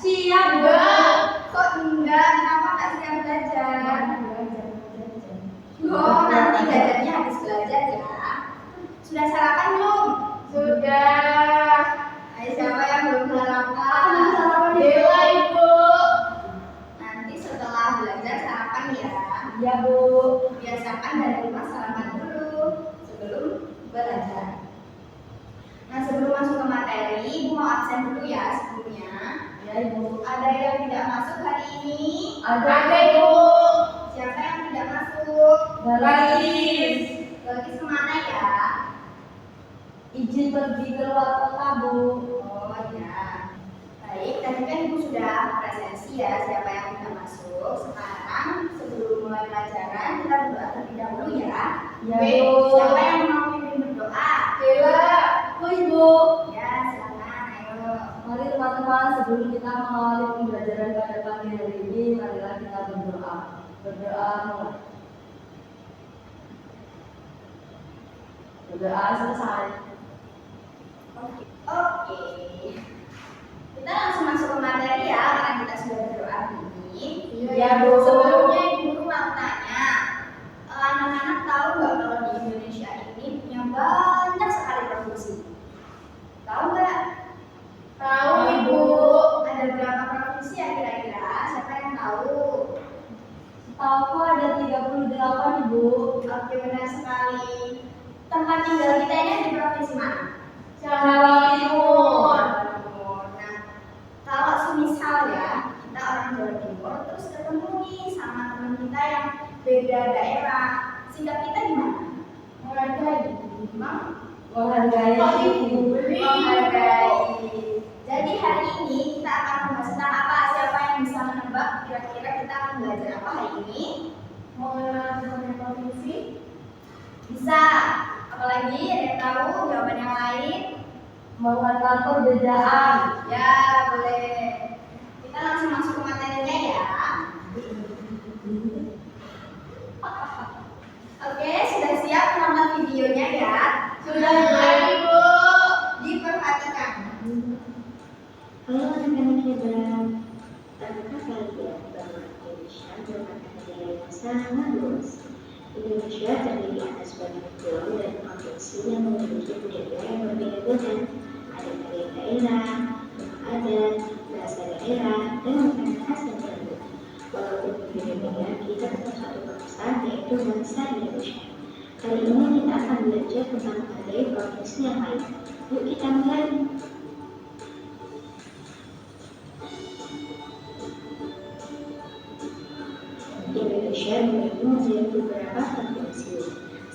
Siap, Bu. Kok enggak? Kenapa nggak siap belajar? Oh, nanti belajarnya habis belajar ya. Sudah sarapan belum? Sudah. Ayo, siapa yang belum sarapan? Aku belum sarapan, Dewa, Ibu. Nanti setelah belajar sarapan ya. Iya, Bu. Biasakan dari rumah sarapan dulu sebelum belajar. Nah, sebelum masuk ke materi, Ibu mau absen dulu ya sebelumnya. Ya, Ibu. Ada yang tidak masuk hari ini? Ada, Ibu. Siapa yang tidak masuk? Galis. Galis kemana ya? Izin pergi keluar kota, Bu. Oh ya. Baik, tadi kan Ibu sudah presensi ya siapa yang tidak masuk. Sekarang sebelum mulai pelajaran kita berdoa terlebih dahulu ya. Ya, Baik, Bu. siapa yang mau pimpin berdoa? Bella. Oh, Ibu. Ya, silakan. Ayo. Mari teman-teman, sebelum kita mengawali pembelajaran pada pagi hari ini, marilah kita berdoa. Berdoa mulai. Berdoa selesai. Oke. Kita langsung masuk ke materi ya, karena kita sudah berdoa ini. Iya, Bu. Sebelumnya Ibu Guru mau tanya, anak-anak tahu nggak kalau di Indonesia ini punya banyak sekali provinsi? Tahu nggak? Tahu, Ibu. Ada berapa provinsi ya kira-kira? Siapa yang tahu? Setahu ada 38, Ibu. Oke, benar sekali. Tempat tinggal kita ini di provinsi mana? Jawa Timur. Nah, kalau semisal ya kita orang Jawa Timur terus ketemu nih sama teman kita yang beda daerah, sikap kita gimana? Menghargai, Menghargai. menghargai. Jadi hari ini kita akan membahas tentang apa? Siapa yang bisa menebak kira-kira kita akan belajar apa hari ini? Mengenal berbagai provinsi. Bisa. Apalagi ada yang tahu jawaban yang lain? Mengenal perbedaan. Ya, boleh. Kita langsung masuk ke materinya ya. Oke, sudah siap menonton videonya ya? Sudah, Ibu. Diperhatikan. Halo anak-anak hebat, tahukah kalian bahwa Indonesia merupakan negara yang sangat luas? Indonesia terdiri atas banyak pulau dan provinsi yang memiliki budaya yang berbeda-beda. Ada tarian daerah, adat, bahasa daerah, dan makanan khas yang berbeda. Walaupun berbeda-beda, kita tetap satu bangsa, yaitu bangsa Indonesia. Kali ini kita akan belajar tentang berbagai provinsi yang lain. Yuk kita mulai. Indonesia dibagi menjadi beberapa provinsi.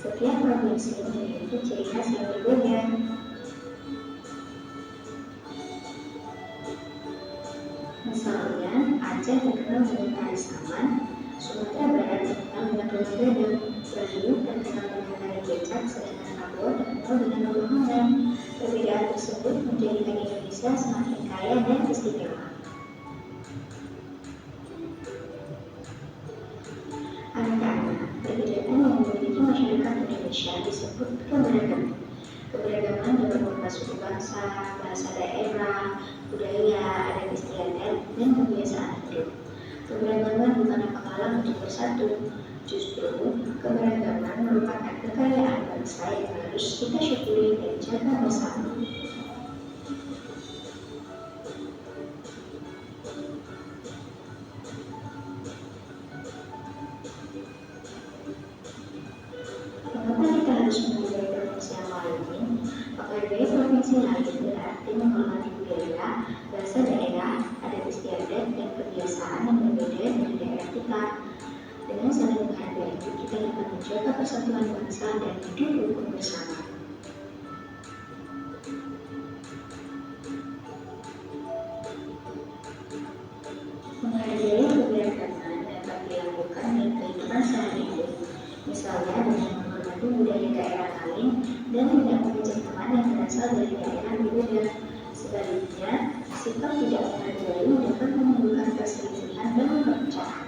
Setiap provinsi memiliki ciri khas yang berbeda. Misalnya, Aceh terkenal dengan tari saman, Sumatera Barat terkenal dengan gadang, Bali terkenal dengan tari becak, sedangkan Papua terkenal dengan lomba hangat. Perbedaan tersebut menjadikan Indonesia semakin kaya dan istimewa. Anak-anak, perbedaan yang memiliki masyarakat Indonesia disebut keberagaman. Keberagaman dalam berupa suku bangsa, bahasa daerah, budaya, adat istiadat, dan kebiasaan hidup. Keberagaman bukan penghalang untuk bersatu, justru keberagaman merupakan kekayaan bangsa yang harus kita syukuri dan jaga bersama. Mengapa kita harus menghargai provinsi yang lain? Menghargai provinsi lain berarti menghormati budaya, bahasa daerah, adat istiadat, dan kebiasaan yang berbeda dari daerah kita. Dengan saling menghargai, kita dapat menjaga persatuan bangsa dan hidup rukun bersama. Menghargai keberagaman dapat dilakukan dalam kehidupan sehari-hari, misalnya dengan menghormati budaya daerah lain dan tidak mengejek teman yang berasal dari daerah berbeda. Sebaliknya, sikap tidak menghargai dapat menimbulkan perselisihan dan perpecahan.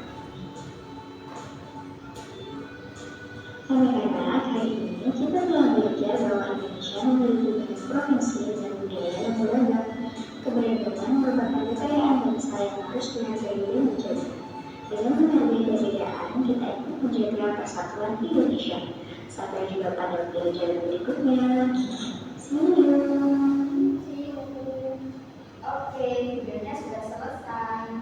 Anak-anak, hari ini kita telah belajar bahwa Indonesia memiliki banyak provinsi dan budaya yang beragam. Keberagaman merupakan kekayaan bangsa Persatuan Indonesia. Sampai jumpa pada pelajaran berikutnya. See you. Oke, videonya sudah selesai.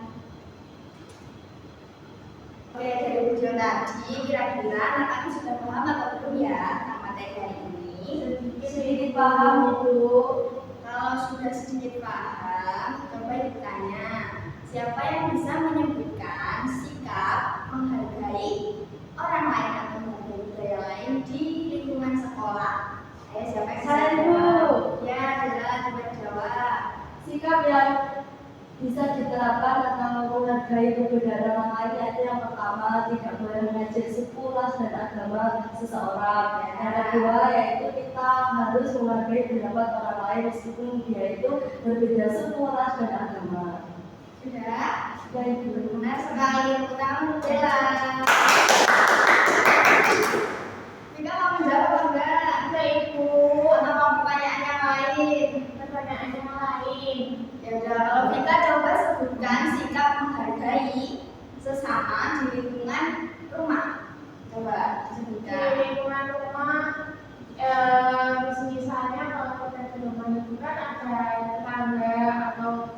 Oke, dari video tadi kira-kira anak-anak sudah paham atau belum ya tentang materi hari ini? Sedikit paham Bu. Kalau sudah sedikit paham, coba ditanya, siapa yang bisa menyebutkan sikap menghargai orang lain atau menghargai budaya lain di lingkungan sekolah? Ayo, siapa yang bisa Saya, Bu. jawab? Ya, jelas, coba jawab. Sikap yang bisa diterapkan atau menghargai perbedaan orang lain yaitu yang pertama tidak boleh mengejek suku, ras dan agama seseorang. Yang kedua yaitu kita harus menghargai pendapat orang lain meskipun dia itu berbeda suku, ras dan agama. Sudah? Sudah Ibu. Benar sekali, utama jelas. Jika mau menjawab apa enggak? Enggak, Ibu. Atau mau pertanyaan yang lain? Pertanyaan yang lain. Ya udah, kalau kita coba sebutkan sikap menghargai sesama di lingkungan rumah. Coba Di sebutkan. lingkungan rumah, misalnya kalau kita di rumah itu kan ada tetangga atau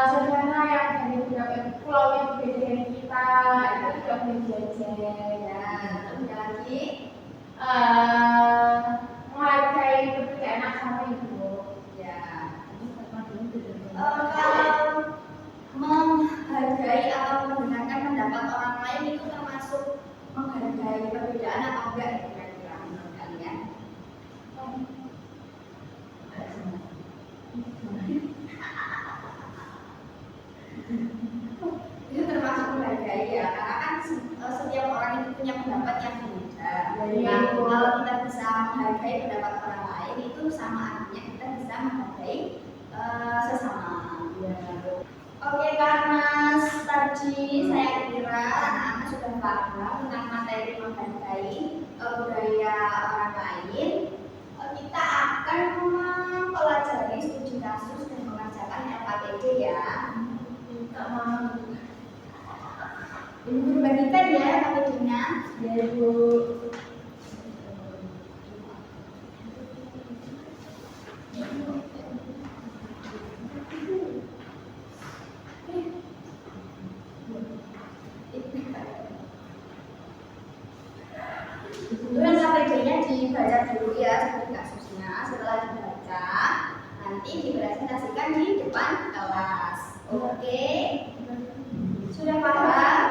saudara yang dari beberapa pulau yang berbeda dari kita, itu tidak boleh diajak. Ya, terus ada lagi. Menghargai perbedaan agama itu. Ya. Kalau menghargai atau mendengarkan pendapat orang lain itu termasuk menghargai perbedaan atau enggak ya kira-kira menurut kalian? Itu termasuk menghargai ya, karena kan setiap orang itu punya pendapat yang berbeda. Nah, kalau kita bisa menghargai pendapat orang lain itu sama artinya kita bisa menghargai sesama. Oke, karena tadi saya kira anak-anak sudah paham tentang materi menghargai budaya orang lain, kita akan mempelajari studi kasus dan mengerjakan LKPD ya. Tak mau. Ibu berbagikan ya LKPD-nya. Ya Ibu. Itu LKPD-nya dibaca dulu ya studi kasusnya. Setelah dibaca, nanti dipresentasikan di depan kelas. Oke? Sudah paham?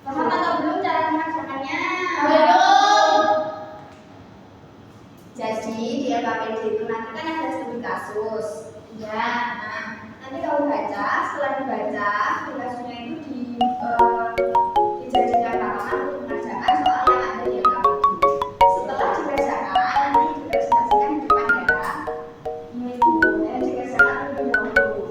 Paham atau belum cara mengerjakannya? Belum. Jadi di LKPD itu nanti kan ada studi kasus. Ya, nah, nanti kamu baca, setelah dibaca studi kasusnya itu dijadikan patokan untuk mengerjakan soal yang ada di LKPD. Setelah dikerjakan, nanti dipresentasikan di depan ya. Dan dikerjakan terlebih dahulu.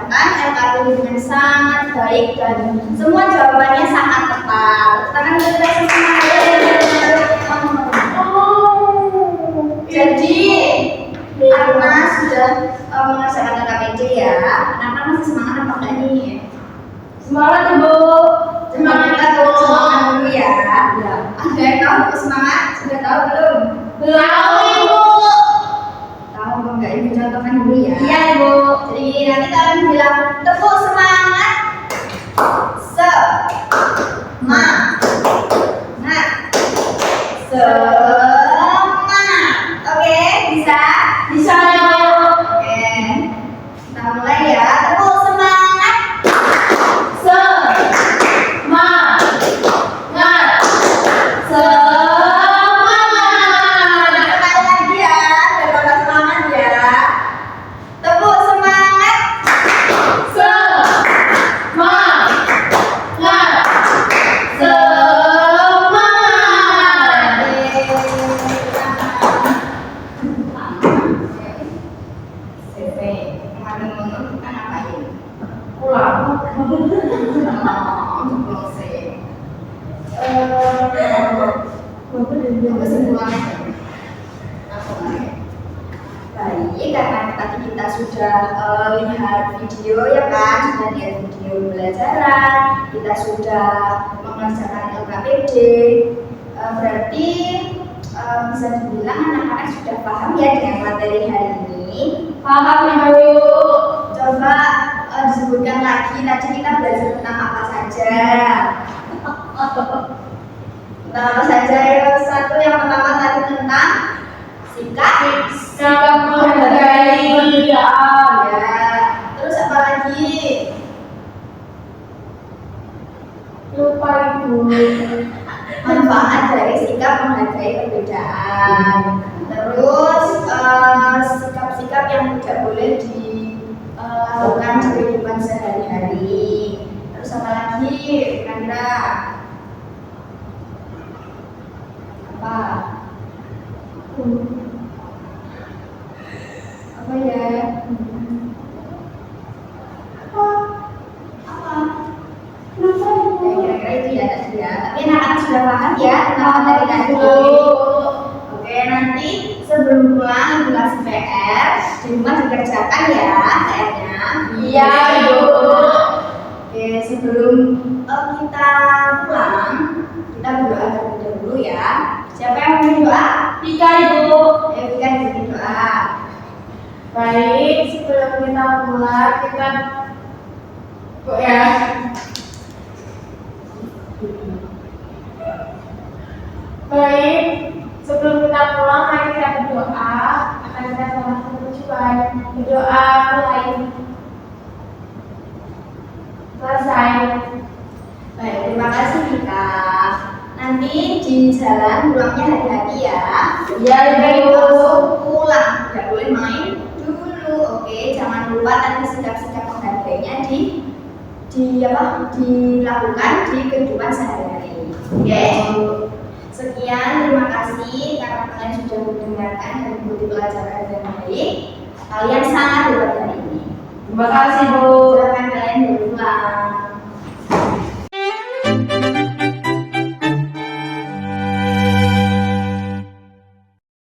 mengerjakan LKP dengan sangat baik dan semua jawabannya sangat tepat. Tangan kita Jadi karena sudah mengerjakan LKPD ya, anak-anak masih semangat apa enggak nih? Semangat Ibu. Semangat kita tuh semangat dulu ya. Ya. Ada yang tahu semangat? Sudah tahu belum? Tahu Ibu. Tahu kok enggak? Ibu contohkan dulu ya. Iya Ibu. Jadi gini, nanti kalian bilang tepuk semangat. Semangat. Semangat. Oke, bisa? Bisa Ibu. Oke. Kita mulai ya. Tepuk semangat. Semangat. Sekali lagi ya, biar tambah semangat ya. Tepuk semangat. Kemarin nonton kita ngapain? Pulang. Baik, karena tadi kita sudah lihat video ya kan, sudah lihat video pembelajaran, kita sudah mengerjakan LKPD, berarti bisa dibilang anak-anak sudah paham ya dengan materi hari ini. Paham Ibu. Coba disebutkan lagi, tadi kita belajar tentang apa saja. Tentang apa saja ya? Satu yang pertama tadi tentang sikap. Sikap menghargai perbedaan. Ya. Terus apa lagi? Lupa Ibu. Manfaat dari sikap menghargai perbedaan. Terus sikap-sikap yang tidak boleh dilakukan di kehidupan sehari-hari. Terus apa lagi? Kira-kira apa? Apa ya? Apa? Lupa Ibu. Ya, kira-kira itu ya tadi ya. Tapi anak-anak sudah paham ya tentang materi tadi. Oke, nanti sebelum pulang ibu kasih PR di rumah dikerjakan ya PR-nya. Iya Ibu. Oke, sebelum kita pulang kita berdoa terlebih dahulu ya. Siapa yang mau doa? Tika Ibu. Ayo kita bikin doa. Baik, sebelum kita pulang kita ya. Baik, sebelum kita pulang mari kita berdoa. Akan kita sama-sama tujuan berdoa mulai selesai. Baik, terima kasih Tika. Nanti di jalan pulangnya hati-hati ya. Iya Ibu. Langsung pulang, tidak boleh main dulu. Oke, jangan lupa tadi sikap-sikap menghargainya dilakukan di kehidupan sehari-hari. Oke. Sekian, terima kasih karena kalian sudah mendengarkan dan mengikuti pelajaran dengan baik. Kalian sangat hebat hari ini. Terima kasih Bu. Silakan kalian berpulang.